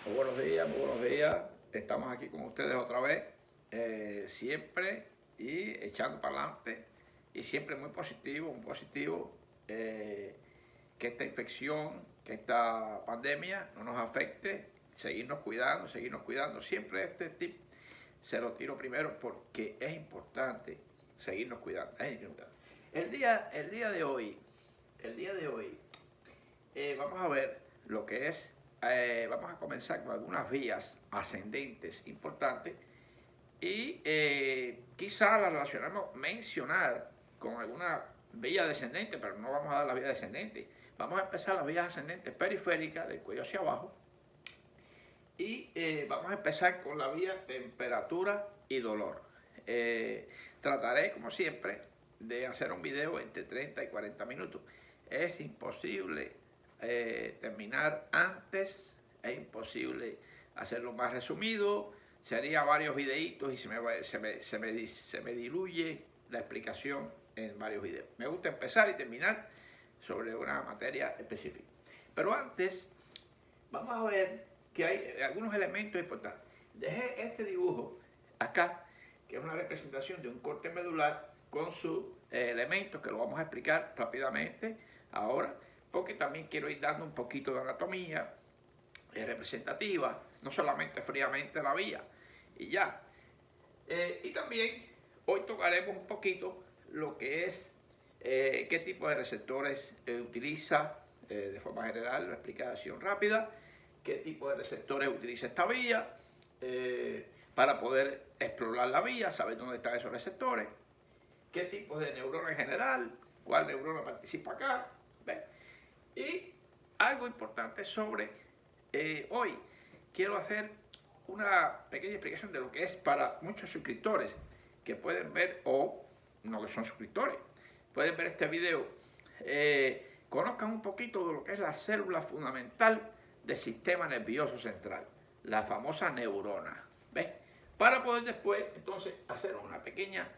Muy buenos días, muy buenos días. Estamos aquí con ustedes otra vez, siempre y echando para adelante y siempre muy positivo, que esta infección, que esta pandemia no nos afecte, seguirnos cuidando. Siempre este tip se lo tiro primero porque es importante seguirnos cuidando. El día de hoy, vamos a ver lo que es, vamos a comenzar con algunas vías ascendentes importantes y quizá las relacionamos, mencionar con alguna vía descendente, pero no vamos a dar la vía descendente. Vamos a empezar las vías ascendentes periféricas del cuello hacia abajo y vamos a empezar con la vía temperatura y dolor. Trataré, como siempre, de hacer un video entre 30 y 40 minutos. Es imposible terminar antes, es imposible hacerlo más resumido, sería varios videitos y se me diluye la explicación en varios videos. Me gusta empezar y terminar sobre una materia específica. Pero antes, vamos a ver que hay algunos elementos importantes. Dejé este dibujo acá, que es una representación de un corte medular con sus elementos, que lo vamos a explicar rápidamente ahora, porque también quiero ir dando un poquito de anatomía representativa, no solamente fríamente la vía y ya. Y también hoy tocaremos un poquito lo que es qué tipo de receptores utiliza de forma general, la explicación rápida, qué tipo de receptores utiliza esta vía para poder explorar la vía, saber dónde están esos receptores, qué tipo de neurona en general, cuál neurona participa acá. ¿Ves? Y algo importante sobre hoy, quiero hacer una pequeña explicación de lo que es para muchos suscriptores que pueden ver, o no que son suscriptores, pueden ver este video, conozcan un poquito de lo que es la célula fundamental del sistema nervioso central, la famosa neurona. ¿Ves? Para poder después, entonces, hacer una pequeña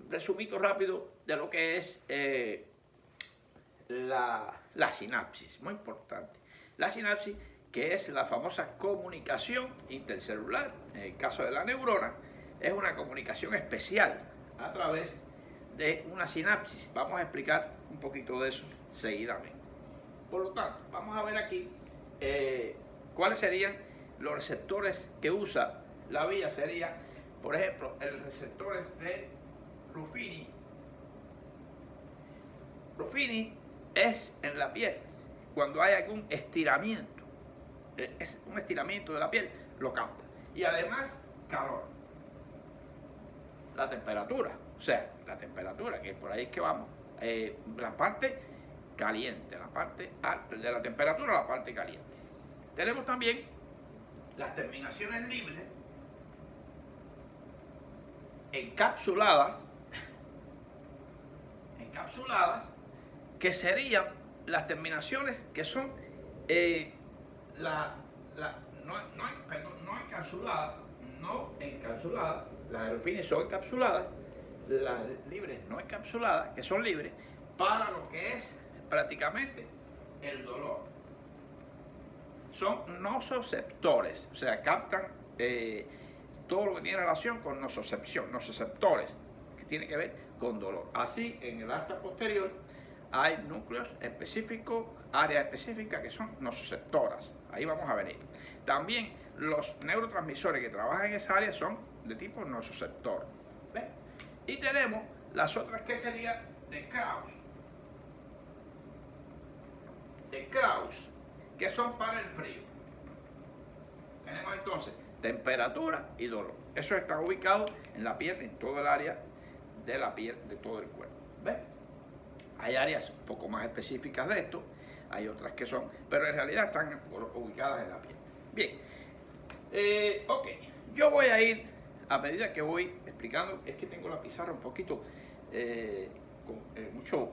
resumito rápido de lo que es la sinapsis, muy importante. La sinapsis, que es la famosa comunicación intercelular, en el caso de la neurona, es una comunicación especial a través de una sinapsis. Vamos a explicar un poquito de eso seguidamente. Por lo tanto, vamos a ver aquí cuáles serían los receptores que usa la vía. Sería, por ejemplo, el receptor de Ruffini. Ruffini es en la piel, cuando hay algún estiramiento, es un estiramiento de la piel, lo capta. Y además, calor. La temperatura, o sea, la temperatura, que por ahí es que vamos, la parte caliente, la parte de la temperatura, la parte caliente. Tenemos también las terminaciones libres, encapsuladas, que serían las terminaciones que son no encapsuladas, las aerofines son encapsuladas, las libres no encapsuladas, que son libres, para lo que es prácticamente el dolor. Son nosoceptores, o sea, captan todo lo que tiene relación con nosoceptores, que tiene que ver con dolor. Así, en el asta posterior hay núcleos específicos, áreas específicas que son nosoceptoras. Ahí vamos a venir. También los neurotransmisores que trabajan en esa área son de tipo nosoceptor. ¿Ves? Y tenemos las otras que serían de Krauss, que son para el frío. Tenemos entonces temperatura y dolor. Eso está ubicado en la piel, en todo el área de la piel de todo el cuerpo. ¿Ves? Hay áreas un poco más específicas de esto, hay otras que son, pero en realidad están ubicadas en la piel. Bien, ok, yo voy a ir, a medida que voy explicando, es que tengo la pizarra un poquito, mucho,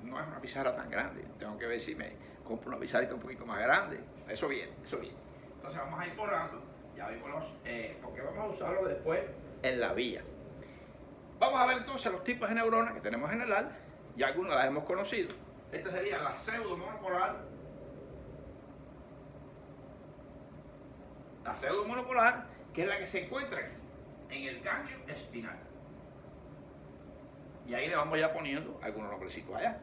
no es una pizarra tan grande, tengo que ver si me compro una pizarrita un poquito más grande, eso bien. Entonces vamos a ir borrando, ya vimos porque vamos a usarlo después en la vía. Vamos a ver entonces los tipos de neuronas que tenemos en el AL, ya algunas las hemos conocido. Esta sería la pseudomonopolar, La célula monopolar, que es la que se encuentra aquí, en el ganglio espinal. Y ahí le vamos ya poniendo algunos nombrecitos allá.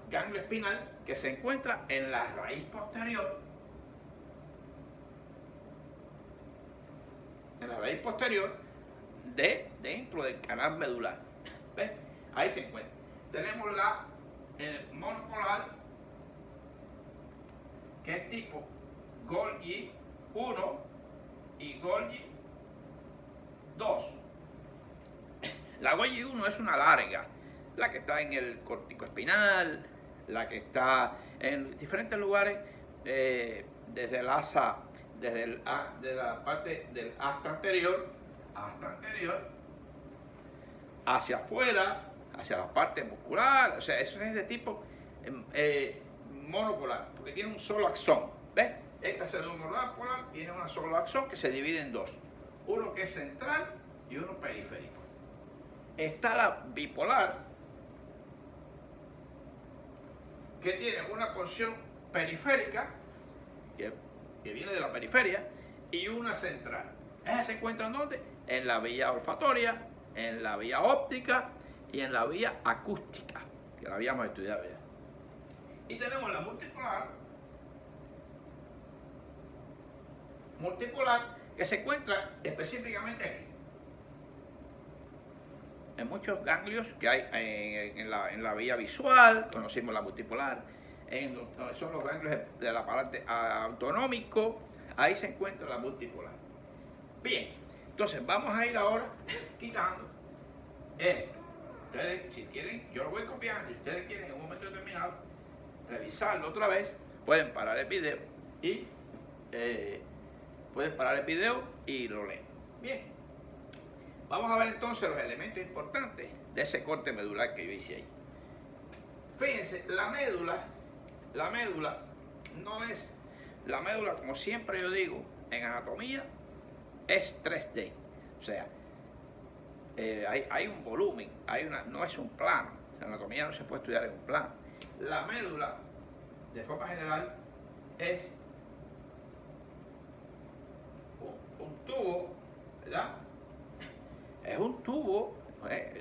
Ganglio espinal, que se encuentra en la raíz posterior. En la raíz posterior dentro del canal medular. ¿Ves? Ahí se encuentra. Tenemos el monopolar, que es tipo Golgi 1 y Golgi 2. La Golgi 1 es una larga, la que está en el córtico espinal, la que está en diferentes lugares, desde el asa, de la parte del asta anterior, hacia afuera, hacia la parte muscular. O sea, eso es de tipo monopolar, porque tiene un solo axón. ¿Ves? Esta célula monopolar tiene un solo axón que se divide en dos. Uno que es central y uno periférico. Está la bipolar, que tiene una porción periférica, que viene de la periferia, y una central. ¿Esa se encuentra en dónde? En la vía olfatoria, en la vía óptica y en la vía acústica, que la habíamos estudiado ya. Y tenemos la multipolar, que se encuentra específicamente aquí. En muchos ganglios que hay en la vía visual, conocimos la multipolar, son los ganglios del aparato autonómico, ahí se encuentra la multipolar. Bien, entonces vamos a ir ahora quitando esto. Ustedes, si quieren, yo lo voy copiando, si ustedes quieren en un momento determinado revisarlo otra vez, pueden parar el video y lo leen. Bien. Vamos a ver entonces los elementos importantes de ese corte medular que yo hice ahí. Fíjense, la médula no es, la médula, como siempre yo digo, en anatomía es 3D. O sea, hay un volumen, no es un plano. La anatomía no se puede estudiar en un plano. La médula, de forma general, es un tubo, ¿verdad? Es un tubo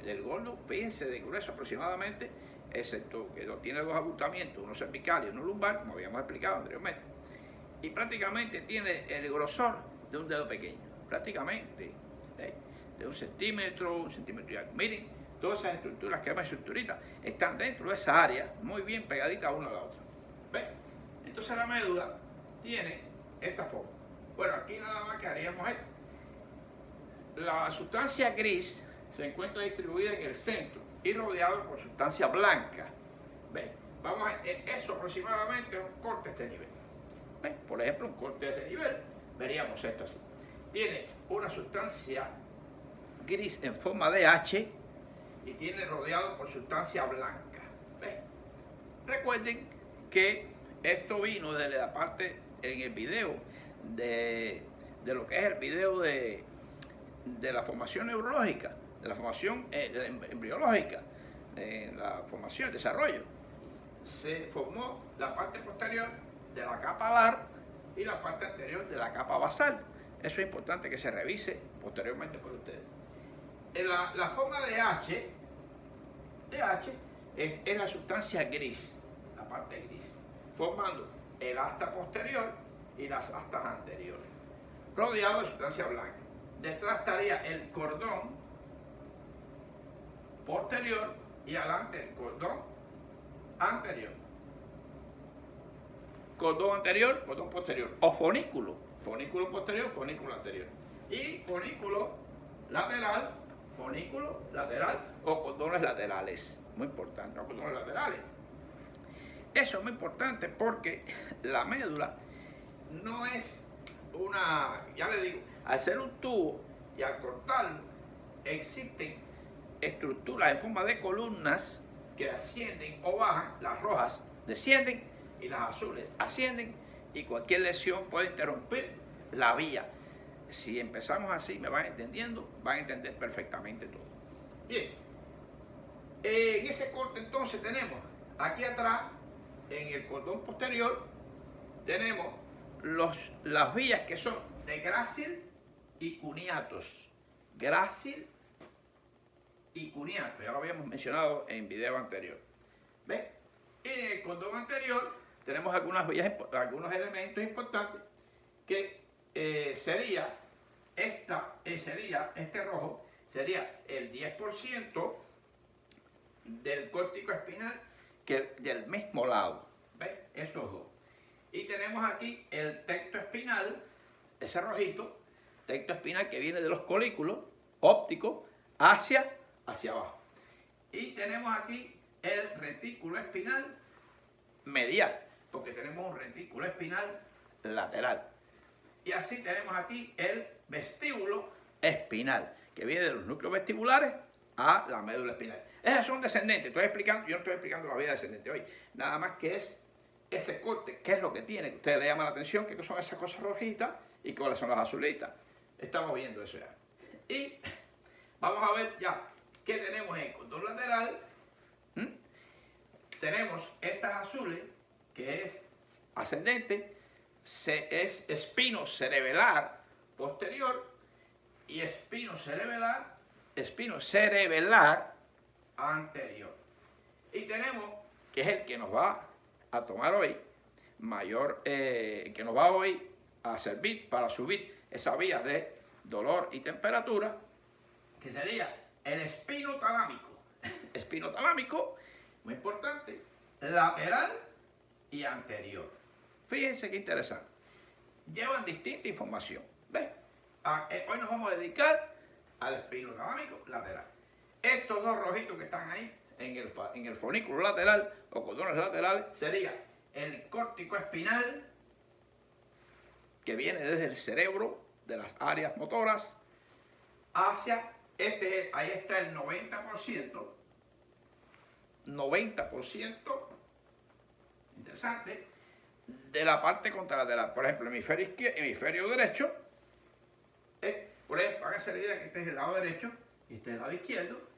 del gordo, fíjense, de grueso aproximadamente, excepto que tiene dos abultamientos, uno cervical y uno lumbar, como habíamos explicado anteriormente. Y prácticamente tiene el grosor de un dedo pequeño, prácticamente de 1 centímetro, 1 centímetro y algo. Miren, todas esas estructuras que llaman estructuritas están dentro de esa área, muy bien pegaditas una a la otra. ¿Ven? Entonces la médula tiene esta forma. Bueno, aquí nada más que haríamos esto. La sustancia gris se encuentra distribuida en el centro y rodeado por sustancia blanca. ¿Ven? Eso aproximadamente es un corte de este nivel. ¿Ven? Por ejemplo, un corte de ese nivel, veríamos esto así. Tiene una sustancia gris en forma de H y tiene rodeado por sustancia blanca. ¿Ven? Recuerden que esto vino de la parte en el video de lo que es el video de la formación neurológica, de la formación embriológica, de la formación, el desarrollo. Se formó la parte posterior de la capa alar y la parte anterior de la capa basal. Eso es importante que se revise posteriormente por ustedes. La forma de H es la sustancia gris, la parte gris, formando el asta posterior y las astas anteriores, rodeado de sustancia blanca. Detrás estaría el cordón posterior y adelante el cordón anterior. Cordón anterior, cordón posterior. O fonículo. Fonículo posterior, fonículo anterior. Y fonículo lateral o cordones laterales. Muy importante, cordones laterales. Eso es muy importante porque la médula no es ya le digo, al ser un tubo y al cortarlo, existen estructuras en forma de columnas que ascienden o bajan. Las rojas descienden y las azules ascienden, y cualquier lesión puede interrumpir la vía. Si empezamos así, me van entendiendo, van a entender perfectamente todo. Bien, en ese corte entonces tenemos aquí atrás, en el cordón posterior, tenemos las vías que son de grácil y cuneatos. Grácil y cuneato, ya lo habíamos mencionado en video anterior. ¿Ves? En el condón anterior tenemos algunas vías, algunos elementos importantes que sería este rojo, sería el 10% del córtico espinal que del mismo lado. ¿Ves? Esos dos. Y tenemos aquí el tecto espinal, ese rojito, tecto espinal que viene de los colículos ópticos hacia abajo. Y tenemos aquí el retículo espinal medial, porque tenemos un retículo espinal lateral. Y así tenemos aquí el vestíbulo espinal, que viene de los núcleos vestibulares a la médula espinal. Esas son descendentes, yo no estoy explicando la vía descendente hoy, nada más que es ese corte, qué es lo que tiene, que a ustedes le llama la atención, qué son esas cosas rojitas y cuáles son las azulitas. Estamos viendo eso ya. Y vamos a ver ya qué tenemos en el condón lateral. Tenemos estas azules, que es ascendente, es espino cerebelar posterior y espino cerebelar anterior. Y tenemos, que es el que nos va a tomar hoy, que nos va hoy a servir para subir esa vía de dolor y temperatura, que sería el espino talámico. Espino talámico, muy importante, lateral y anterior. Fíjense qué interesante. Llevan distinta información. ¿Ves? Hoy nos vamos a dedicar al espino talámico lateral. Estos dos rojitos que están ahí en el fonículo lateral o cordones laterales sería el córtico espinal, que viene desde el cerebro, de las áreas motoras, hacia ahí está el 90%, interesante, de la parte contralateral. Por ejemplo, hemisferio derecho, por ejemplo, háganse la idea que este es el lado derecho y este es el lado izquierdo.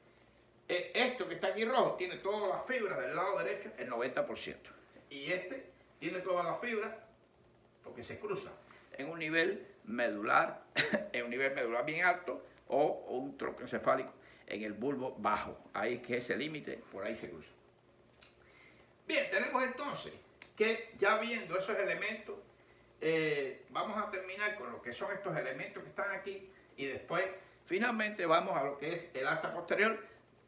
Esto que está aquí rojo tiene todas las fibras del lado derecho, el 90%. Y este tiene todas las fibras, porque se cruza en un nivel medular, bien alto, o un tronco encefálico en el bulbo bajo. Ahí que ese límite, por ahí se cruza. Bien, tenemos entonces que ya viendo esos elementos, vamos a terminar con lo que son estos elementos que están aquí y después finalmente vamos a lo que es el asta posterior,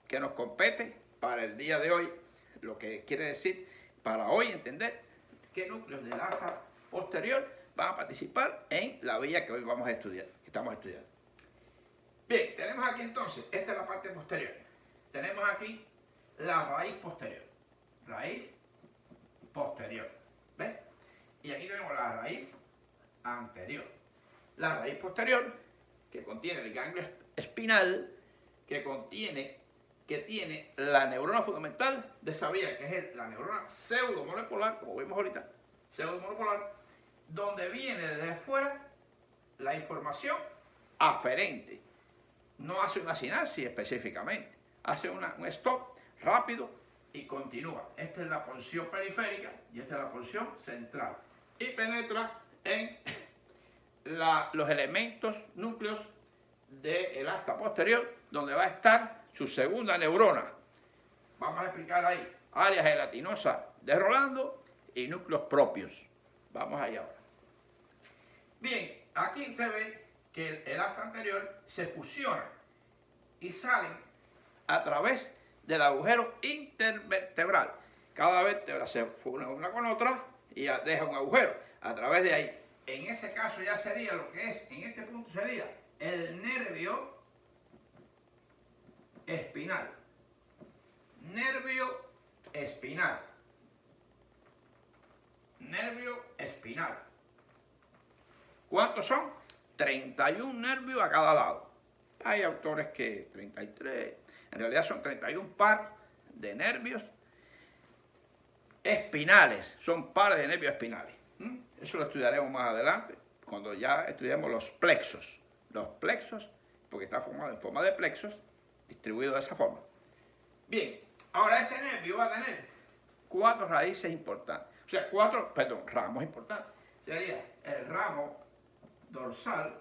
que nos compete para el día de hoy, lo que quiere decir para hoy entender qué núcleos del asta posterior van a participar en la vía que hoy vamos a estudiar, que estamos estudiando. Bien, tenemos aquí entonces, esta es la parte posterior. Tenemos aquí la raíz posterior. Raíz posterior. ¿Ves? Y aquí tenemos la raíz anterior. La raíz posterior, que contiene el ganglio espinal, que tiene la neurona fundamental de esa vía, que es la neurona pseudomolecular, como vimos ahorita, pseudomolecular, donde viene desde fuera la información aferente. No hace una sinapsis específicamente, hace un stop rápido y continúa. Esta es la porción periférica y esta es la porción central. Y penetra en los elementos, núcleos del asta posterior, donde va a estar su segunda neurona. Vamos a explicar ahí, área gelatinosa de Rolando y núcleos propios. Vamos allá ahora. Bien, aquí usted ve que el asta anterior se fusiona y salen a través del agujero intervertebral. Cada vértebra se une una con otra y deja un agujero a través de ahí. En ese caso ya sería lo que es, en este punto sería el nervio espinal. Nervio espinal. Nervio espinal. ¿Cuántos son? 31 nervios a cada lado. Hay autores que 33, en realidad son 31 par de nervios espinales, son pares de nervios espinales. Eso lo estudiaremos más adelante, cuando ya estudiemos los plexos. Los plexos, porque está formado en forma de plexos, distribuido de esa forma. Bien, ahora ese nervio va a tener 4 raíces importantes, o sea, 4 ramos importantes. sería el ramo dorsal,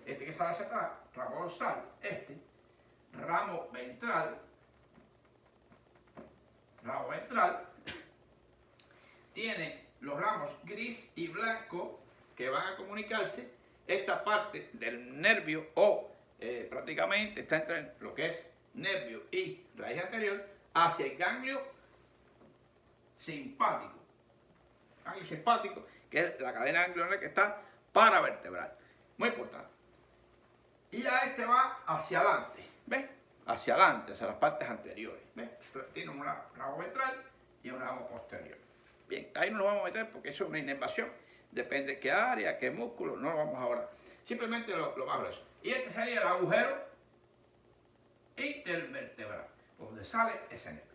este que sale hacia atrás, ramo dorsal, ramo ventral, tiene los ramos gris y blanco que van a comunicarse. Esta parte del nervio prácticamente está entre lo que es nervio y raíz anterior hacia el ganglio simpático. Ganglio simpático, que es la cadena ganglionar que está paravertebral. Muy importante. Y ya va hacia adelante, ¿ves? Hacia adelante, hacia las partes anteriores, ¿ves? Tiene un ramo ventral y un ramo posterior. Bien, ahí no lo vamos a meter porque eso es una inervación. Depende de qué área, qué músculo, no lo vamos ahora. Simplemente lo más grueso. Y sería el agujero intervertebral, donde sale ese nervio.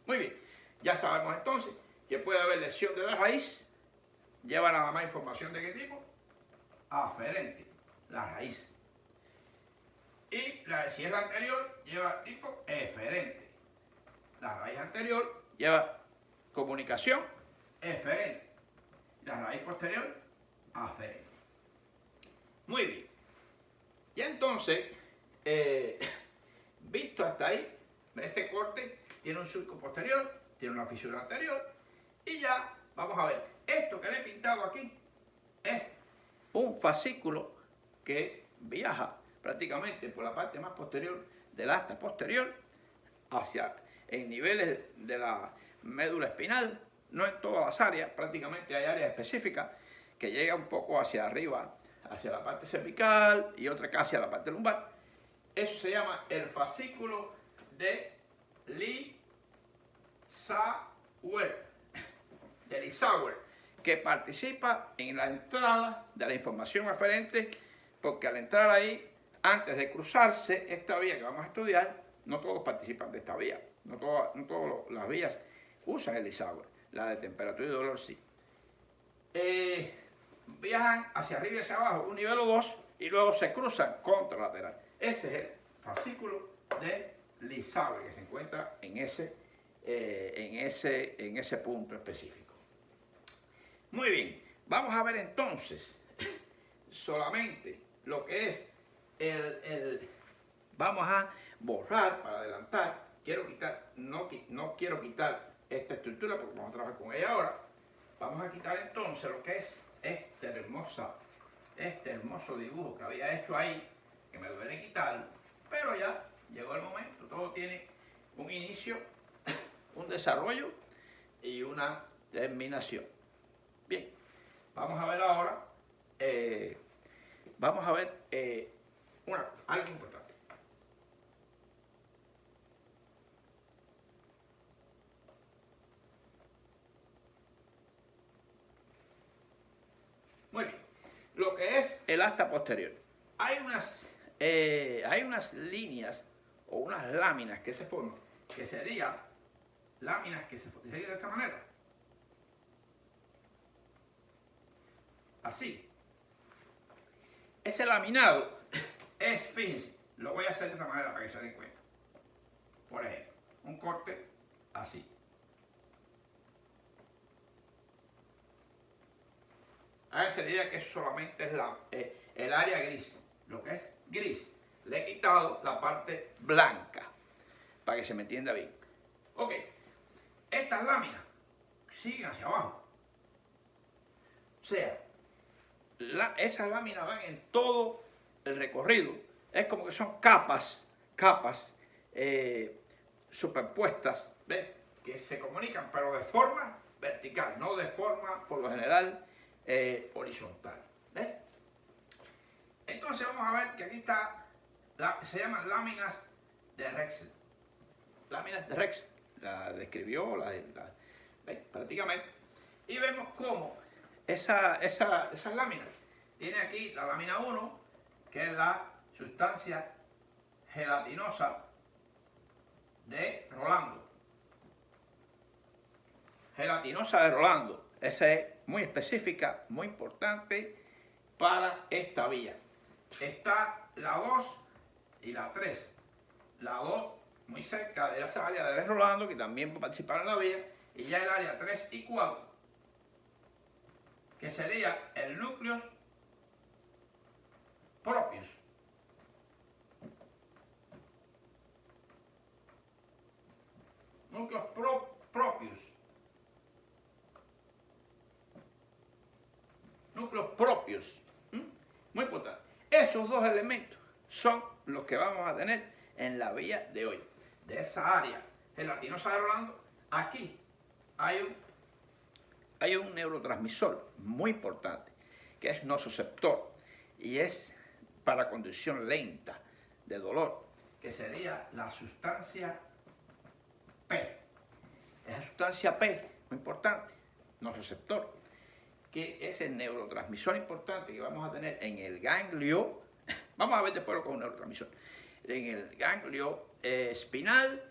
Muy bien, ya sabemos entonces que puede haber lesión de la raíz. Lleva nada más información de qué tipo. Aferente, la raíz. Y si es la anterior, lleva tipo eferente. La raíz anterior lleva comunicación eferente. La raíz posterior, aferente. Muy bien. Y entonces, visto hasta ahí, este corte tiene un surco posterior, tiene una fisura anterior, y ya vamos a ver. Esto que le he pintado aquí es un fascículo que viaja prácticamente por la parte más posterior del asta posterior hacia en niveles de la médula espinal, no en todas las áreas, prácticamente hay áreas específicas que llegan un poco hacia arriba, hacia la parte cervical y otra casi a la parte lumbar. Eso se llama el fascículo de Lissauer, que participa en la entrada de la información aferente, porque al entrar ahí, antes de cruzarse esta vía que vamos a estudiar, no todos participan de esta vía, no todas las vías usan el Lissauer, la de temperatura y dolor sí. Viajan hacia arriba y hacia abajo, un nivel o dos, y luego se cruzan contralateral. Ese es el fascículo de Lissauer, que se encuentra en ese punto específico. Muy bien, vamos a ver entonces solamente lo que es vamos a borrar para adelantar. No quiero quitar esta estructura porque vamos a trabajar con ella ahora. Vamos a quitar entonces lo que es este hermoso dibujo que había hecho ahí, que me duele quitarlo, pero ya llegó el momento. Todo tiene un inicio, un desarrollo y una terminación. Bien, vamos a ver ahora, algo importante. Muy bien, lo que es el asta posterior. Hay unas líneas o unas láminas que se forman, que serían láminas que se forman de esta manera. Así. Ese laminado fíjense, lo voy a hacer de esta manera para que se den cuenta. Por ejemplo, un corte así. Háganse la idea que eso solamente es el área gris, lo que es gris. Le he quitado la parte blanca, para que se me entienda bien. Ok, estas láminas siguen hacia abajo. O sea, esas láminas van en todo el recorrido. Es como que son capas superpuestas, ¿ves? Que se comunican, pero de forma vertical, no de forma, por lo general, horizontal. ¿Ves? Entonces vamos a ver que aquí está, se llaman láminas de Rexel. Láminas de Rexel, la describió, ¿ves? Prácticamente. Y vemos cómo esas láminas. Tiene aquí la lámina 1, que es la sustancia gelatinosa de Rolando. Gelatinosa de Rolando. Esa es muy específica, muy importante para esta vía. Está la 2 y la 3. La 2 muy cerca de esa área de Rolando, que también va a participar en la vía, y ya el área 3 y 4 que sería el núcleo propios. Núcleos propios. Núcleos propios. Muy importante. Esos dos elementos son los que vamos a tener en la vía de hoy. De esa área gelatinosa de Rolando, aquí hay un neurotransmisor muy importante, que es nociceptor, y es para condición lenta de dolor, que sería la sustancia P. Esa sustancia P, muy importante, nociceptor, que es el neurotransmisor importante que vamos a tener en el ganglio. Vamos a ver después lo que es un neurotransmisor. En el ganglio espinal,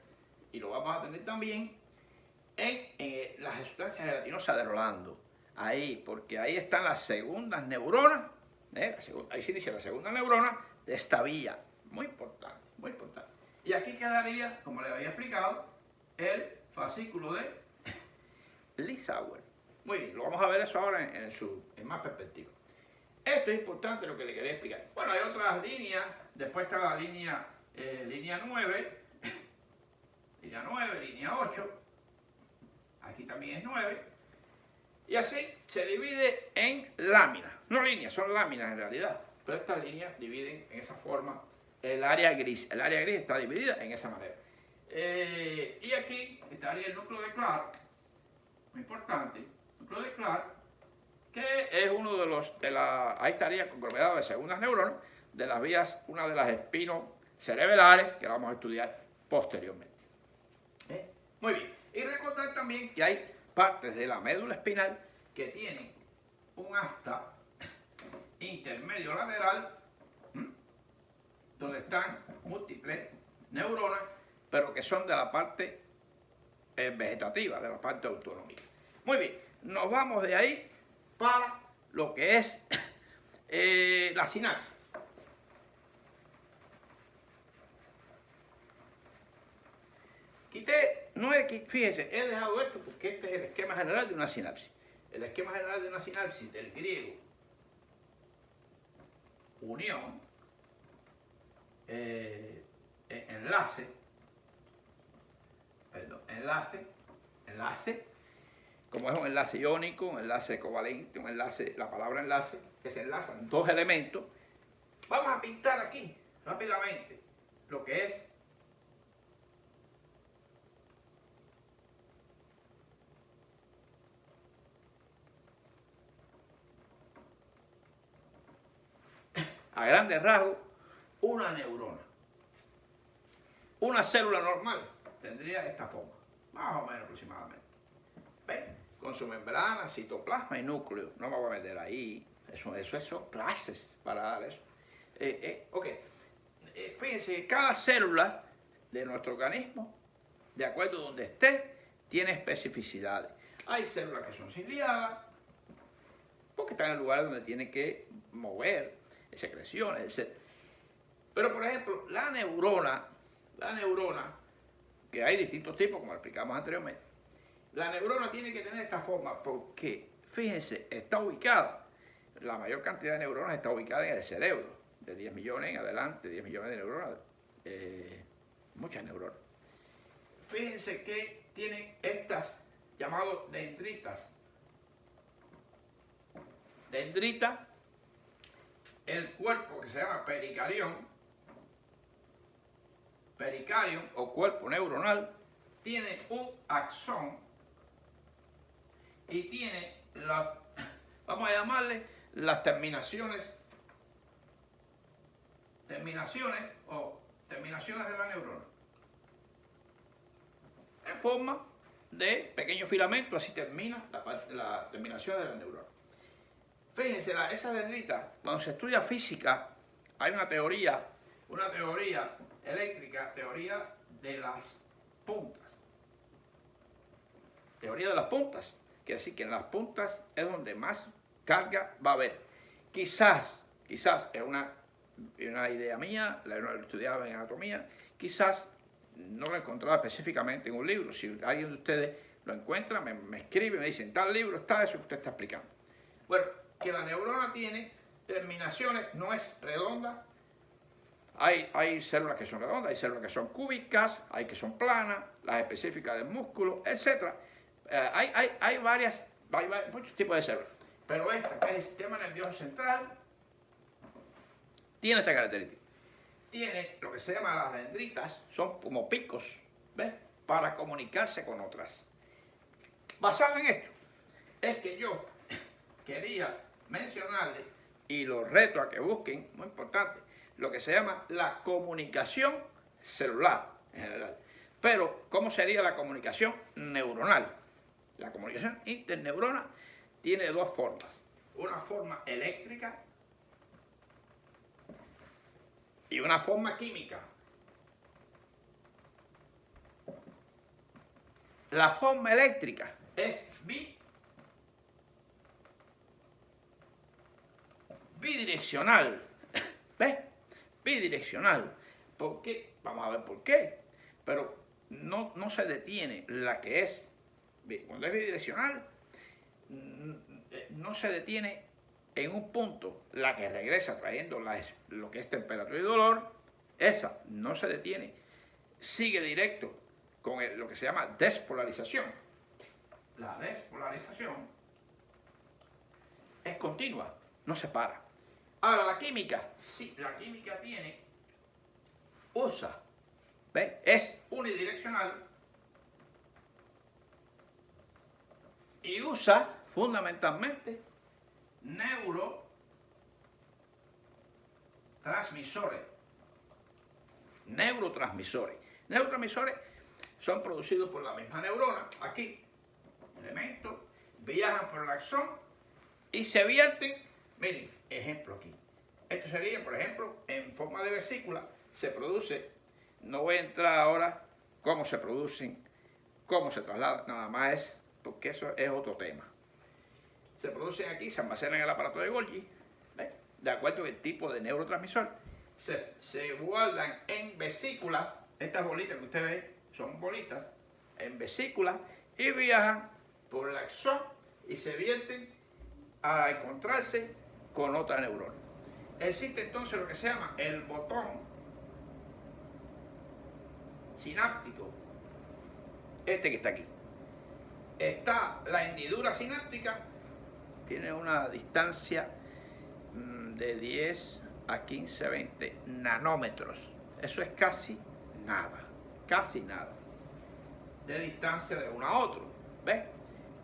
y lo vamos a tener también en las sustancias gelatinosas de Rolando. Ahí, porque ahí están las segundas neuronas, ahí se dice la segunda neurona de esta vía. Muy importante, muy importante. Y aquí quedaría, como les había explicado, el fascículo de Lissauer. Muy bien, lo vamos a ver eso ahora en más perspectiva. Esto es importante lo que le quería explicar. Bueno, hay otras líneas, después está la línea 9, línea 8, aquí también es 9, y así se divide en láminas, no líneas, son láminas en realidad, pero estas líneas dividen en esa forma el área gris. El área gris está dividida en esa manera. Y aquí estaría el núcleo de Clark, muy importante, núcleo de Clark, que es uno de los, ahí estaría conglomerado de segundas neuronas, de las vías, una de las espinos cerebrales, que vamos a estudiar posteriormente. Muy bien, y recordar también que hay partes de la médula espinal que tienen un asta intermedio lateral, donde están múltiples neuronas, pero que son de la parte vegetativa, de la parte autonómica. Muy bien, nos vamos de ahí para lo que es la sinapsis. Fíjese, he dejado esto porque este es el esquema general de una sinapsis. El esquema general de una sinapsis del griego unión, enlace, como es un enlace iónico, un enlace covalente, un enlace, la palabra enlace, que se enlazan dos elementos. Vamos a pintar aquí rápidamente lo que es a grandes rasgos una neurona. Una célula normal tendría esta forma, más o menos aproximadamente. ¿Ven? Con su membrana, citoplasma y núcleo. No me voy a meter ahí. Eso son clases para dar eso. Ok. Fíjense, cada célula de nuestro organismo, de acuerdo a donde esté, tiene especificidades. Hay células que son ciliadas, porque están en el lugar donde tienen que mover secreciones, etc. Pero, por ejemplo, la neurona, que hay distintos tipos, como explicamos anteriormente, la neurona tiene que tener esta forma porque, fíjense, está ubicada, la mayor cantidad de neuronas está ubicada en el cerebro, de 10 millones en adelante, 10 millones de neuronas, muchas neuronas. Fíjense que tienen estas llamadas dendritas. Dendrita, el cuerpo que se llama pericarión o cuerpo neuronal, tiene un axón y tiene vamos a llamarle las terminaciones de la neurona. En forma de pequeño filamento, así termina la terminación de la neurona. Fíjense, esa dendrita, cuando se estudia física, hay una teoría eléctrica, teoría de las puntas. Teoría de las puntas, quiere decir que en las puntas es donde más carga va a haber. Quizás es una idea mía, la he estudiado en anatomía, quizás no lo he encontrado específicamente en un libro. Si alguien de ustedes lo encuentra, me escribe, me dicen, tal libro está eso que usted está explicando. Bueno, que la neurona tiene terminaciones, no es redonda. Hay células que son redondas, hay células que son cúbicas, hay que son planas, las específicas del músculo, etc. Hay muchos tipos de células. Pero esta, que es el sistema nervioso central, tiene esta característica. Tiene lo que se llama las dendritas, son como picos, ¿ves? Para comunicarse con otras. Basado en esto, es que yo quería mencionarles, y los reto a que busquen, muy importante, lo que se llama la comunicación celular en general. Pero, ¿cómo sería la comunicación neuronal? La comunicación interneurona tiene dos formas. Una forma eléctrica y una forma química. La forma eléctrica es bidireccional. ¿Ves? Bidireccional. ¿Por qué? Vamos a ver por qué. Pero no se detiene la que es, cuando es bidireccional, no se detiene en un punto. La que regresa trayendo lo que es temperatura y dolor, esa no se detiene. Sigue directo con lo que se llama despolarización. La despolarización es continua, no se para. Ahora, la química, sí, la química usa, ¿ves? Es unidireccional y usa fundamentalmente neurotransmisores. Neurotransmisores son producidos por la misma neurona, aquí, elementos, viajan por el axón y se vierten. Miren, ejemplo aquí. Esto sería, por ejemplo, en forma de vesícula, se produce, no voy a entrar ahora cómo se producen, cómo se trasladan, nada más es, porque eso es otro tema. Se producen aquí, se almacenan en el aparato de Golgi, ¿ves? De acuerdo al tipo de neurotransmisor. Se guardan en vesículas, estas bolitas que usted ve son bolitas, en vesículas, y viajan por el axón y se vierten a encontrarse con otra neurona. Existe entonces lo que se llama el botón sináptico, este que está aquí. Está la hendidura sináptica, tiene una distancia de 10 a 15, 20 nanómetros. Eso es casi nada de distancia de uno a otro, ¿ves?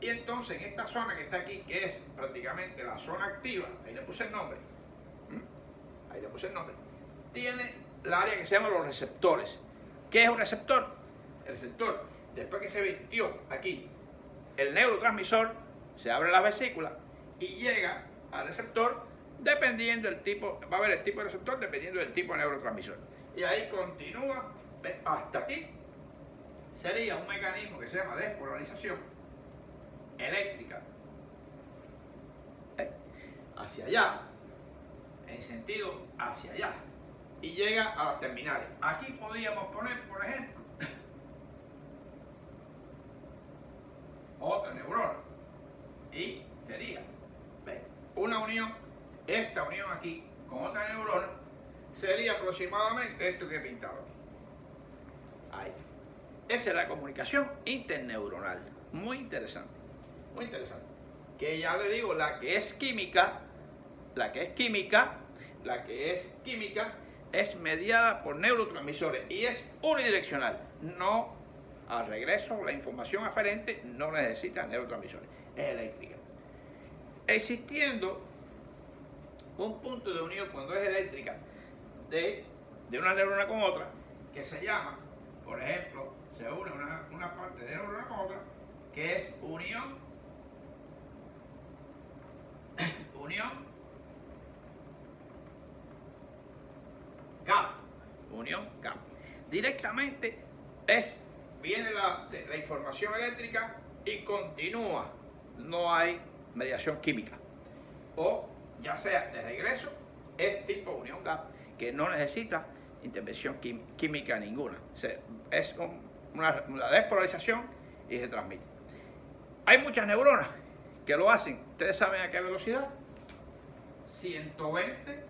Y entonces en esta zona que está aquí, que es prácticamente la zona activa, ahí le puse el nombre, tiene el área que se llama los receptores. ¿Qué es un receptor? El receptor, después que se vertió aquí el neurotransmisor, se abre la vesícula y llega al receptor dependiendo del tipo, va a haber el tipo de receptor dependiendo del tipo de neurotransmisor. Y ahí continúa hasta aquí. Sería un mecanismo que se llama despolarización eléctrica hacia allá, en sentido hacia allá, y llega a las terminales. Aquí podríamos poner, por ejemplo, otra neurona y sería, ¿ves? Una unión, esta unión aquí con otra neurona sería aproximadamente esto que he pintado aquí. Ahí. Esa es la comunicación interneuronal. Muy interesante. Muy interesante. Que ya le digo, la que es química es mediada por neurotransmisores y es unidireccional. No, al regreso, la información aferente no necesita neurotransmisores. Es eléctrica. Existiendo un punto de unión cuando es eléctrica de una neurona con otra, que se llama, por ejemplo, se une una parte de neurona con otra, que es unión GAP. Directamente viene la información eléctrica y continúa. No hay mediación química. O ya sea de regreso, es tipo unión GAP, que no necesita intervención química ninguna. O sea, es una despolarización y se transmite. Hay muchas neuronas que lo hacen, ¿ustedes saben a qué velocidad? 120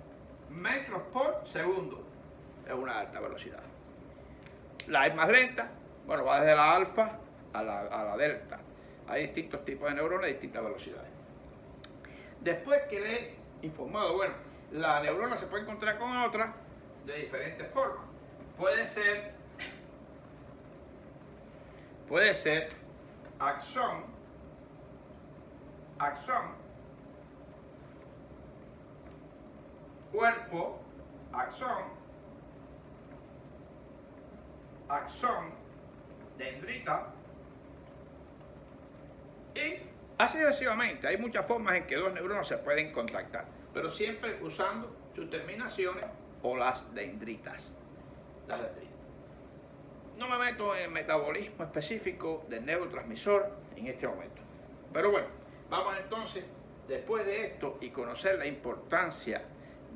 metros por segundo. Es una alta velocidad. La es más lenta, bueno, va desde la alfa a la delta. Hay distintos tipos de neuronas de distintas velocidades. Después que le he informado, bueno, la neurona se puede encontrar con otra de diferentes formas. Puede ser axón, cuerpo, axón, dendrita, y así sucesivamente. Hay muchas formas en que dos neuronas se pueden contactar, pero siempre usando sus terminaciones o las dendritas. No me meto en el metabolismo específico del neurotransmisor en este momento. Pero bueno, vamos entonces, después de esto y conocer la importancia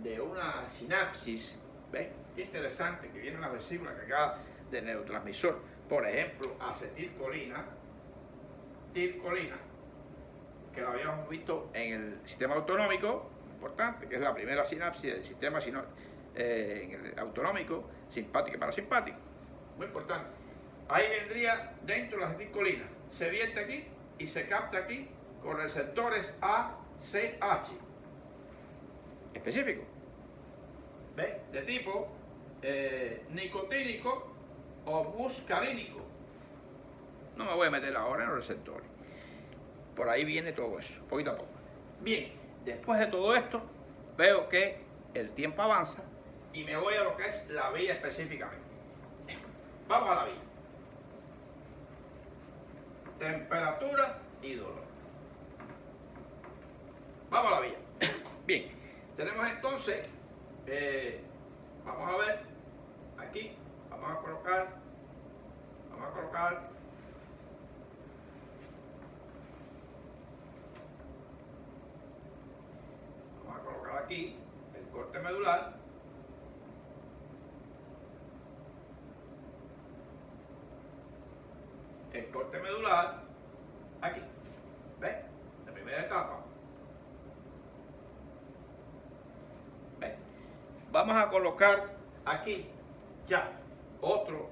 de una sinapsis, ¿ves? Qué interesante que viene una vesícula cargada de neurotransmisor. Por ejemplo, acetilcolina, tilcolina, que lo habíamos visto en el sistema autonómico, importante, que es la primera sinapsis del sistema en el autonómico, simpático y parasimpático. Muy importante. Ahí vendría dentro la acetilcolina. Se vierte aquí y se capta aquí con receptores ACH específicos. ¿Ves? De tipo nicotínico o muscarínico. No me voy a meter ahora en los receptores. Por ahí viene todo eso, poquito a poco. Bien, después de todo esto, veo que el tiempo avanza y me voy a lo que es la vía específicamente. Vamos a la vía. Temperatura y dolor. Vamos a la vía. Bien, tenemos entonces, vamos a ver, aquí, vamos a colocar aquí el corte medular. El corte medular, aquí, ¿ves? La primera etapa. ¿Ves? Vamos a colocar aquí ya otro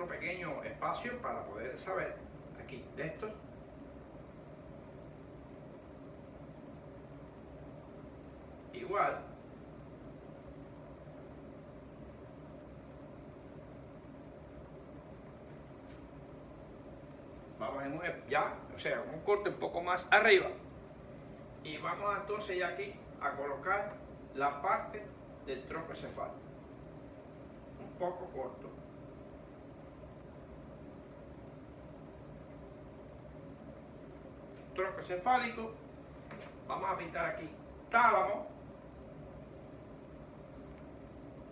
pequeño espacio para poder saber, aquí, de estos. Igual. Vamos en un corte un poco más arriba. Y vamos entonces ya aquí a colocar la parte del tronco encefálico. Un poco corto. Tronco encefálico. Vamos a pintar aquí tálamo.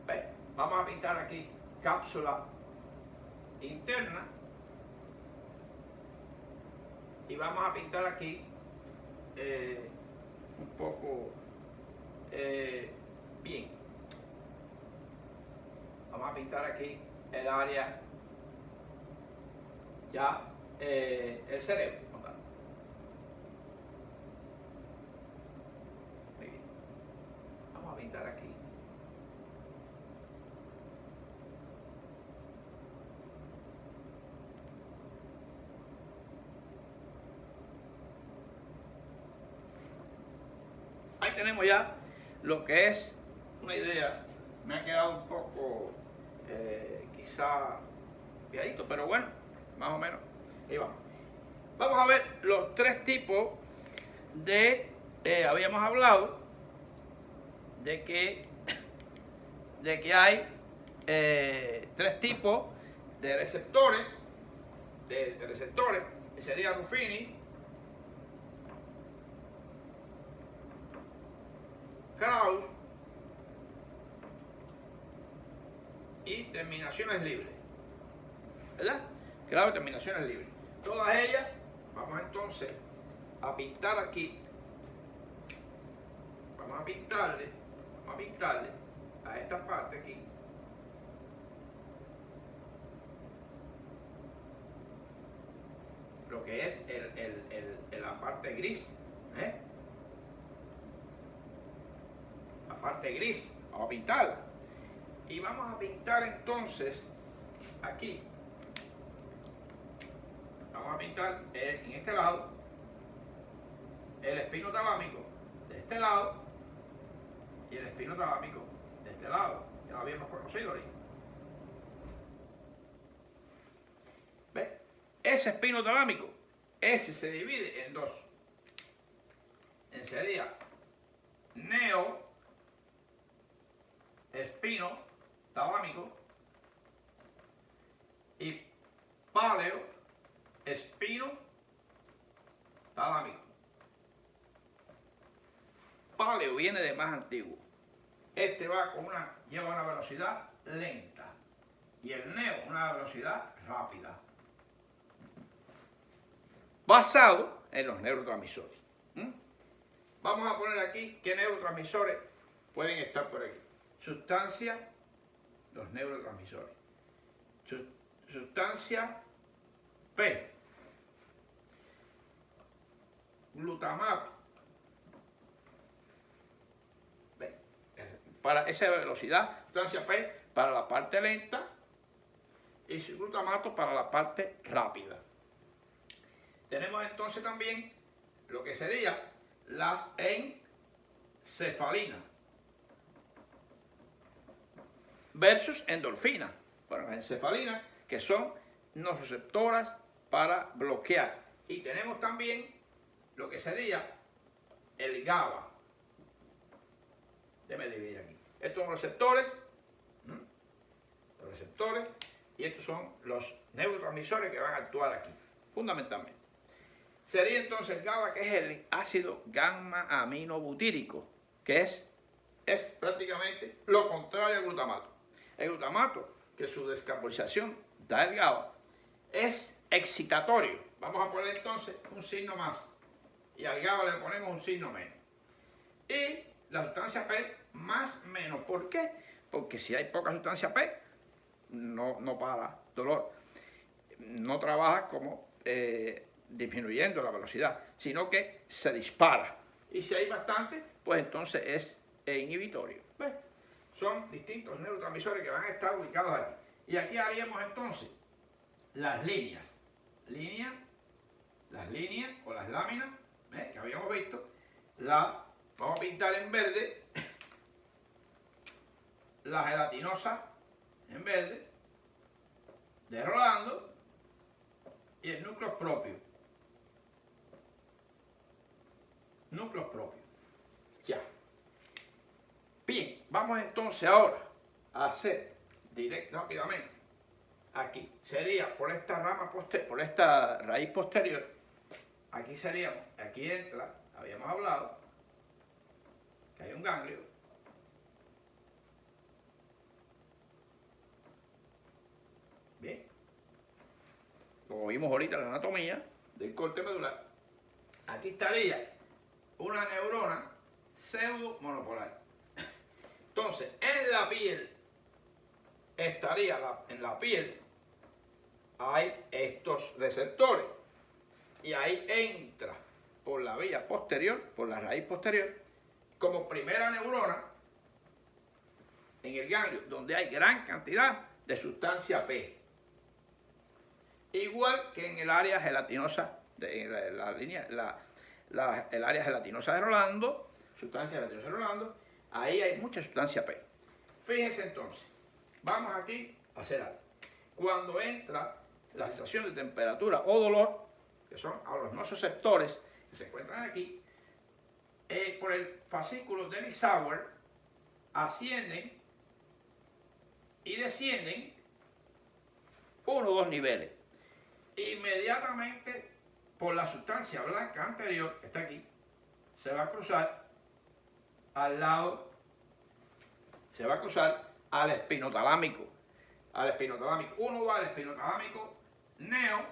¿Ves? Vamos a pintar aquí cápsula interna. Y vamos a pintar aquí un poco bien. Vamos a pintar aquí el área ya el cerebro. Muy bien. Vamos a pintar aquí. Ahí tenemos ya lo que es una idea. Me ha quedado un poco quizá piadito, pero bueno, más o menos. Ahí vamos. Vamos a ver los tres tipos de, habíamos hablado de que hay tres tipos de receptores, que sería Ruffini, Kraus y terminaciones libres, ¿verdad? Kraus y terminaciones libres. Todas ellas, vamos entonces a pintar aquí, vamos a pintarle a esta parte aquí, lo que es la la parte gris. ¿Eh? La parte gris, vamos a pintarla. Y vamos a pintar entonces aquí. Vamos a pintar en este lado el espino talámico de este lado y el espino talámico de este lado. Ya lo habíamos conocido ahorita. ¿Ves? Ese espino talámico, ese se divide en dos. Sería neo espino talámico y paleo espino talámico. Paleo viene de más antiguo. Este lleva una velocidad lenta y el neo una velocidad rápida, basado en los neurotransmisores. Vamos a poner aquí qué neurotransmisores pueden estar por aquí. Sustancia, los neurotransmisores. Sustancia P, glutamato. Para esa velocidad, sustancia P para la parte lenta y glutamato para la parte rápida. Tenemos entonces también lo que sería las encefalinas versus endorfinas. Bueno, las encefalinas que son nociceptoras para bloquear. Y tenemos también lo que sería el GABA. Déjame dividir aquí. Estos son los receptores, y estos son los neurotransmisores que van a actuar aquí, fundamentalmente. Sería entonces el GABA, que es el ácido gamma-aminobutírico, que es prácticamente lo contrario al glutamato. El glutamato, que su descarbonización da el GABA, es excitatorio. Vamos a poner entonces un signo más, y al GABA le ponemos un signo menos. Y la sustancia P más menos. ¿Por qué? Porque si hay poca sustancia P, no para dolor. No trabaja como disminuyendo la velocidad, sino que se dispara. Y si hay bastante, pues entonces es inhibitorio. ¿Ves? Son distintos neurotransmisores que van a estar ubicados aquí. Y aquí haríamos entonces las líneas. Las líneas o las láminas, ¿ves? Que habíamos visto. Vamos a pintar en verde la gelatinosa en verde de Rolando y el núcleo propio. Núcleos propios. Ya. Bien, vamos entonces ahora a hacer rápidamente. Aquí sería por esta rama posterior, por esta raíz posterior. Aquí seríamos, aquí entra, habíamos hablado que hay un ganglio. Bien. Como vimos ahorita en la anatomía del corte medular, aquí estaría una neurona pseudo monopolar. Entonces, en la piel en la piel hay estos receptores y ahí entra por la vía posterior, por la raíz posterior, como primera neurona en el ganglio, donde hay gran cantidad de sustancia P. Igual que en el área gelatinosa, el área gelatinosa de Rolando, sustancia gelatinosa de Rolando, ahí hay mucha sustancia P. Fíjense entonces, vamos aquí a hacer algo. Cuando entra la situación de temperatura o dolor, que son a los nociceptores que se encuentran aquí, por el fascículo de Lissauer, ascienden y descienden 1 o 2 niveles. Inmediatamente por la sustancia blanca anterior, que está aquí, se va a cruzar al lado, se va a cruzar al espinotalámico. Uno va al espinotalámico neo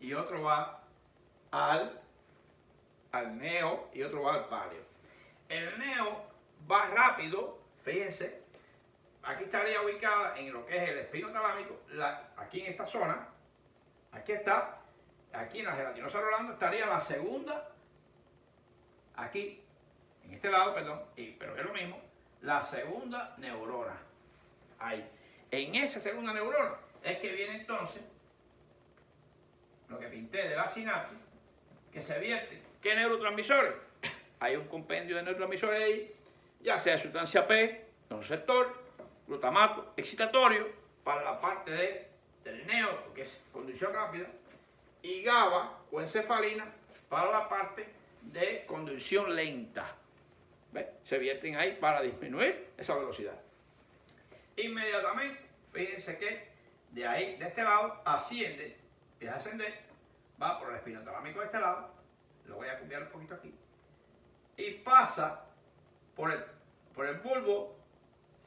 y otro va al neo y otro va al paleo. El neo va rápido, fíjense, aquí estaría ubicada en lo que es el espinotalámico, aquí en esta zona, aquí está, aquí en la gelatinosa Rolando estaría la segunda aquí, en este lado, perdón, pero es lo mismo, la segunda neurona. Ahí. En esa segunda neurona es que viene entonces lo que pinté de la sinapsis, que se vierte. ¿Qué neurotransmisores? Hay un compendio de neurotransmisores ahí, ya sea sustancia P, receptor, glutamato excitatorio para la parte del neo, que es conducción rápida, y GABA o encefalina para la parte de conducción lenta. ¿Ves? Se vierten ahí para disminuir esa velocidad. Inmediatamente, fíjense que de ahí, de este lado, asciende, empieza a ascender, va por el espinotalámico de este lado, lo voy a cambiar un poquito aquí, y pasa por el bulbo,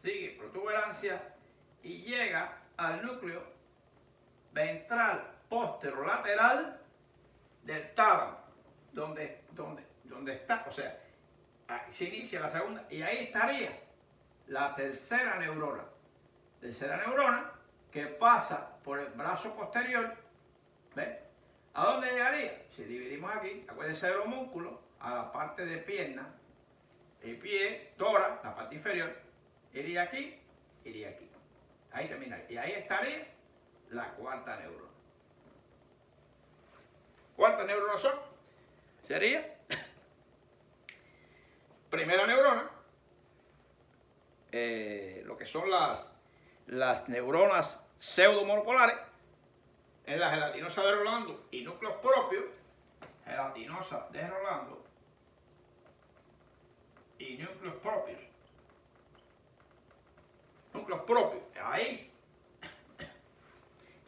sigue protuberancia y llega al núcleo ventral posterolateral del tálamo, donde está, o sea, ahí se inicia la segunda y ahí estaría la tercera neurona. Tercera neurona que pasa por el brazo posterior, ¿ves? ¿A dónde llegaría? Si dividimos aquí, acuérdense de los músculos, a la parte de pierna, el pie, tórax, la parte inferior, iría aquí, iría aquí. Ahí terminaría. Y ahí estaría la cuarta neurona. ¿Cuántas neuronas son? Sería primera neurona, lo que son las neuronas pseudomonopolares, en la gelatinosa de Rolando y núcleos propios, gelatinosa de Rolando y núcleos propios. Núcleos propios, ahí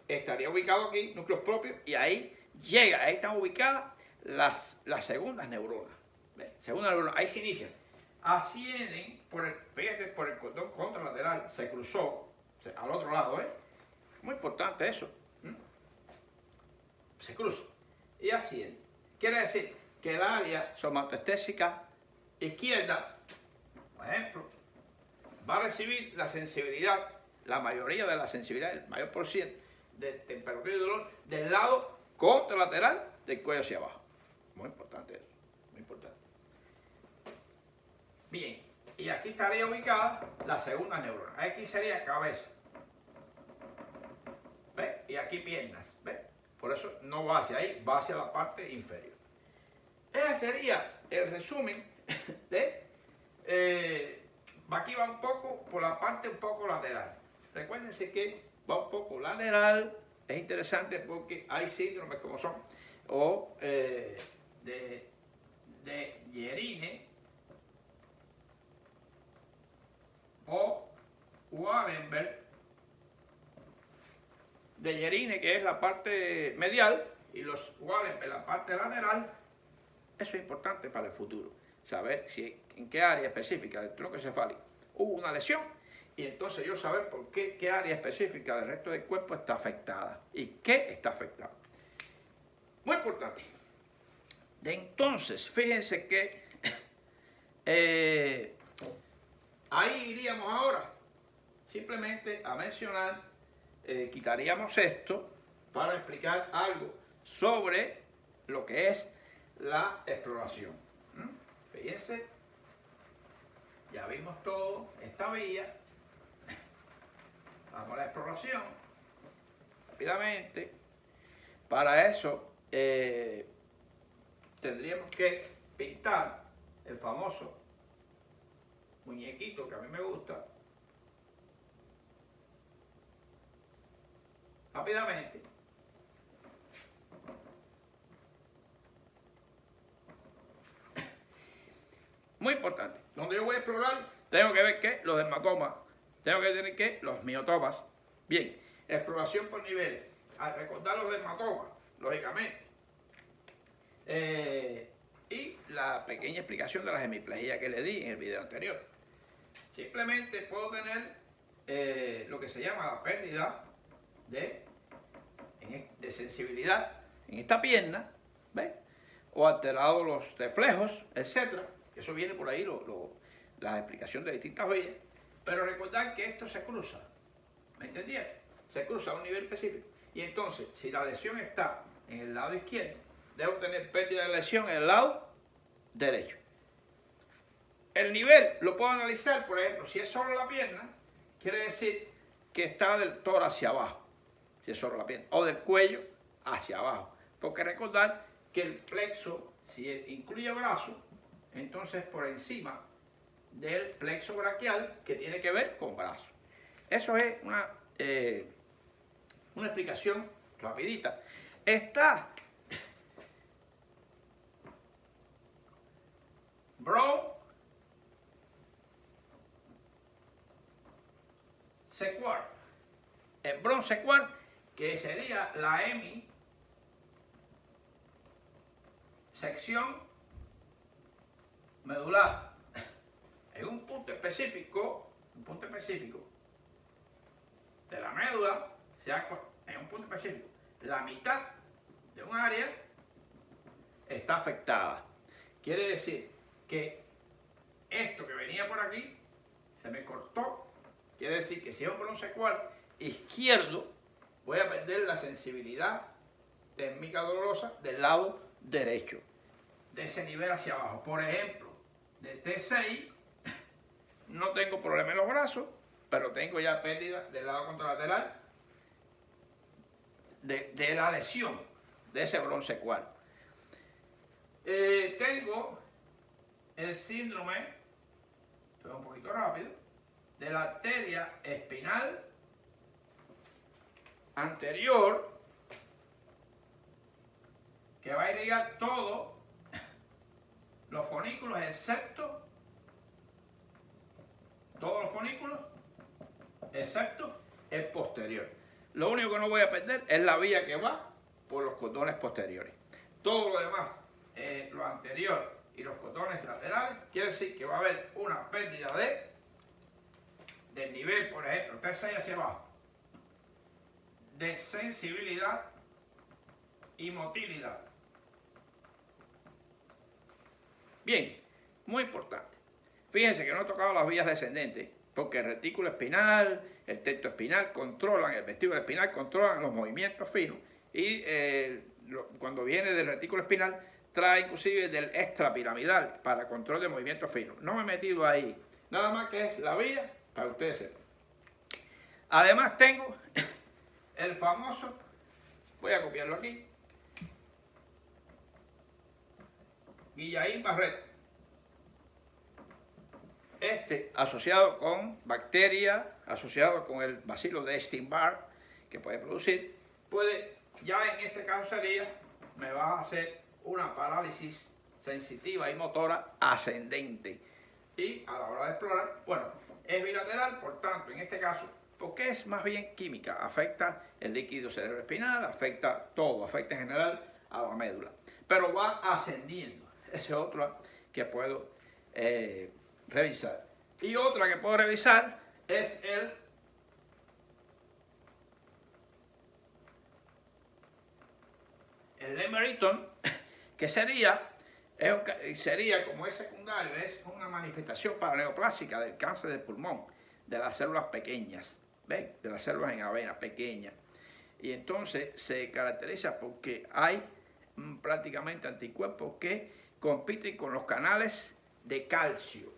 estaría ubicado aquí, núcleos propios, y ahí llega, ahí están ubicadas las segundas neuronas. ¿Ves? Segunda neurona, ahí se inician. Ascienden fíjate, por el cordón contralateral, se cruzó, o sea, al otro lado, ¿eh? Muy importante eso. Se cruza y asciende. Quiere decir que el área somatoestésica izquierda, por ejemplo, va a recibir la sensibilidad, la mayoría de la sensibilidad, el mayor por ciento de temperatura y dolor del lado contralateral del cuello hacia abajo. Muy importante eso, muy importante. Bien, y aquí estaría ubicada la segunda neurona. Aquí sería cabeza. ¿Ves? Y aquí piernas. ¿Ves? Por eso no va hacia ahí, va hacia la parte inferior. Ese sería el resumen de... aquí va un poco por la parte un poco lateral. Recuérdense que va un poco lateral. Es interesante porque hay síndromes como son o de Yerine o Wallenberg, de Yerine, que es la parte medial, y los Wallenberg, la parte lateral. Eso es importante para el futuro, saber en qué área específica del tronco encefálico hubo una lesión, y entonces yo saber por qué área específica del resto del cuerpo está afectada y qué está afectado. Muy importante. Entonces, fíjense que ahí iríamos ahora simplemente a mencionar, quitaríamos esto para explicar algo sobre lo que es la exploración. Fíjense, ya vimos todo esta vía. Vamos a la exploración rápidamente. Para eso tendríamos que pintar el famoso muñequito que a mí me gusta. Rápidamente. Muy importante. Donde yo voy a explorar, tengo que ver que los hematomas, tengo que tener que los miotomas. Bien, exploración por niveles. Al recordar los hematomas, lógicamente. Y la pequeña explicación de la hemiplegia que le di en el video anterior. Simplemente puedo tener lo que se llama la pérdida de sensibilidad en esta pierna, ¿ves? O alterados los reflejos, etcétera. Eso viene por ahí, la explicación de distintas vías. Pero recordar que esto se cruza, ¿me entendieron? Se cruza a un nivel específico. Y entonces, si la lesión está en el lado izquierdo, debo tener pérdida de lesión en el lado derecho. el nivel lo puedo analizar, por ejemplo, si es solo la pierna, quiere decir que está del tórax hacia abajo, si es solo la pierna, o del cuello hacia abajo. Porque recordar que el plexo, si incluye brazo, entonces por encima del plexo braquial, que tiene que ver con brazo. Eso es una explicación rapidita. Está Brown sequard. El Brown sequard, que sería la sección medular. En un punto específico de la médula, en un punto específico, la mitad de un área está afectada. Quiere decir que esto que venía por aquí se me cortó. Quiere decir que si es un Brown sequard izquierdo, voy a perder la sensibilidad térmica dolorosa del lado derecho, de ese nivel hacia abajo. Por ejemplo, de T6 no tengo problema en los brazos, pero tengo ya pérdida del lado contralateral de la lesión de ese Brown sequard. Tengo el síndrome, estoy un poquito rápido, de la arteria espinal anterior, que va a irrigar todos los fonículos excepto el posterior. Lo único que no voy a perder es la vía que va por los cordones posteriores. Todo lo demás, lo anterior y los cordones laterales, quiere decir que va a haber una pérdida del nivel, por ejemplo, T6 hacia abajo, de sensibilidad y motilidad. Bien, muy importante. Fíjense que no he tocado las vías descendentes, porque el retículo espinal, el tecto espinal controlan, el vestíbulo espinal controlan los movimientos finos, y cuando viene del retículo espinal trae inclusive del extrapiramidal para control de movimientos finos. No me he metido ahí, nada más que es la vía para que ustedes sepan. Además tengo el famoso, voy a copiarlo aquí, Guillain-Barré. Asociado con bacterias, asociado con el bacilo de Epstein-Barr, que puede producir, ya en este caso me va a hacer una parálisis sensitiva y motora ascendente. Y a la hora de explorar, bueno, es bilateral, por tanto, en este caso, porque es más bien química, afecta el líquido cerebroespinal, afecta todo, afecta en general a la médula, pero va ascendiendo. Esa es otra que puedo revisar. Y otra que puedo revisar es el Lemmer-Eaton, que sería como es secundario, es una manifestación paraneoplásica del cáncer del pulmón, de las células pequeñas, ¿ven? De las células en avena pequeñas. Y entonces se caracteriza porque hay prácticamente anticuerpos que compiten con los canales de calcio.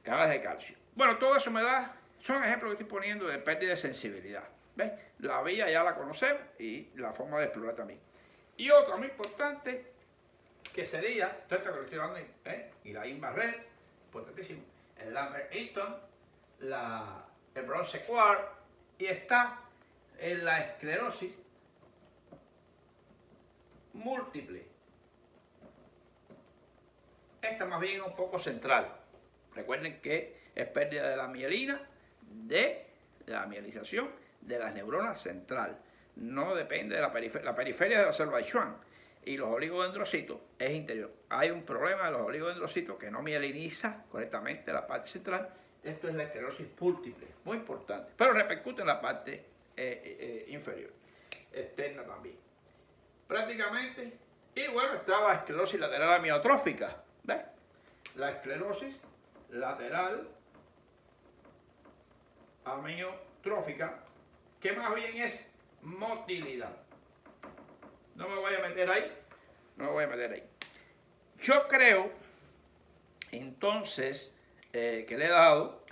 Canales de calcio. Bueno, todo eso son ejemplos que estoy poniendo de pérdida de sensibilidad. ¿Ven? La vía ya la conocemos y la forma de explorar también. Y otra muy importante, que sería, esto que le estoy dando, Guillain-Barré, importantísimo, el Lambert-Eaton, el Brown sequard, y está en la esclerosis múltiple. Esta más bien es un poco central. Recuerden que es pérdida de la mielina, de la mielización de las neuronas central. No depende de la periferia de la célula de Schwann. Y los oligodendrocitos es interior. Hay un problema de los oligodendrocitos que no mieliniza correctamente la parte central. Esto es la esclerosis múltiple, muy importante. Pero repercute en la parte inferior, externa también. Prácticamente, y bueno, está la esclerosis lateral amiotrófica. ¿Ves? La esclerosis lateral amiotrófica, que más bien es motilidad. No me voy a meter ahí. Yo creo, entonces, que le he dado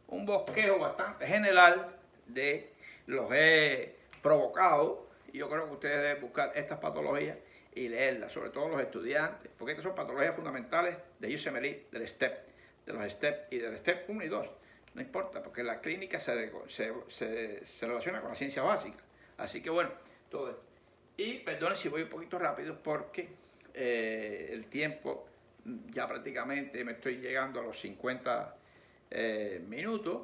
un bosquejo bastante general de los he provocado. Y yo creo que ustedes deben buscar estas patologías y leerlas, sobre todo los estudiantes, porque estas son patologías fundamentales de UCMLE, del STEP, de los STEP y del STEP 1 y 2. No importa, porque la clínica se relaciona con la ciencia básica. Así que bueno, todo esto. Y perdonen si voy un poquito rápido porque el tiempo ya prácticamente me estoy llegando a los 50 minutos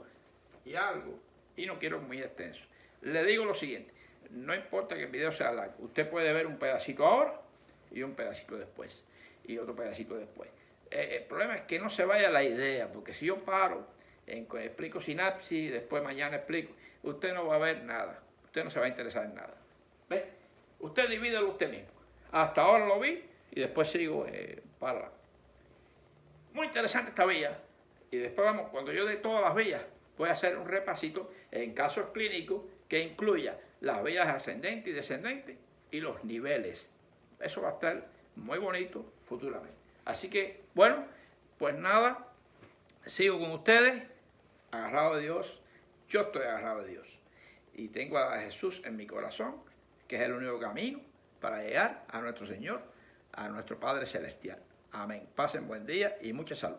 y algo, y no quiero muy extenso. Le digo lo siguiente, no importa que el video sea largo, usted puede ver un pedacito ahora y un pedacito después, y otro pedacito después. El problema es que no se vaya la idea, porque si yo paro, explico sinapsis, después mañana explico, usted no va a ver nada, usted no se va a interesar en nada. ¿Ve? Usted divídelo usted mismo. Hasta ahora lo vi y después sigo para. Muy interesante esta vía. Y después vamos, cuando yo dé todas las vías, voy a hacer un repasito en casos clínicos que incluya las vías ascendentes y descendentes y los niveles. Eso va a estar muy bonito futuramente. Así que, bueno, pues nada, sigo con ustedes, agarrado de Dios. Yo estoy agarrado de Dios. Y tengo a Jesús en mi corazón, que es el único camino para llegar a nuestro Señor, a nuestro Padre Celestial. Amén. Pasen buen día y mucha salud.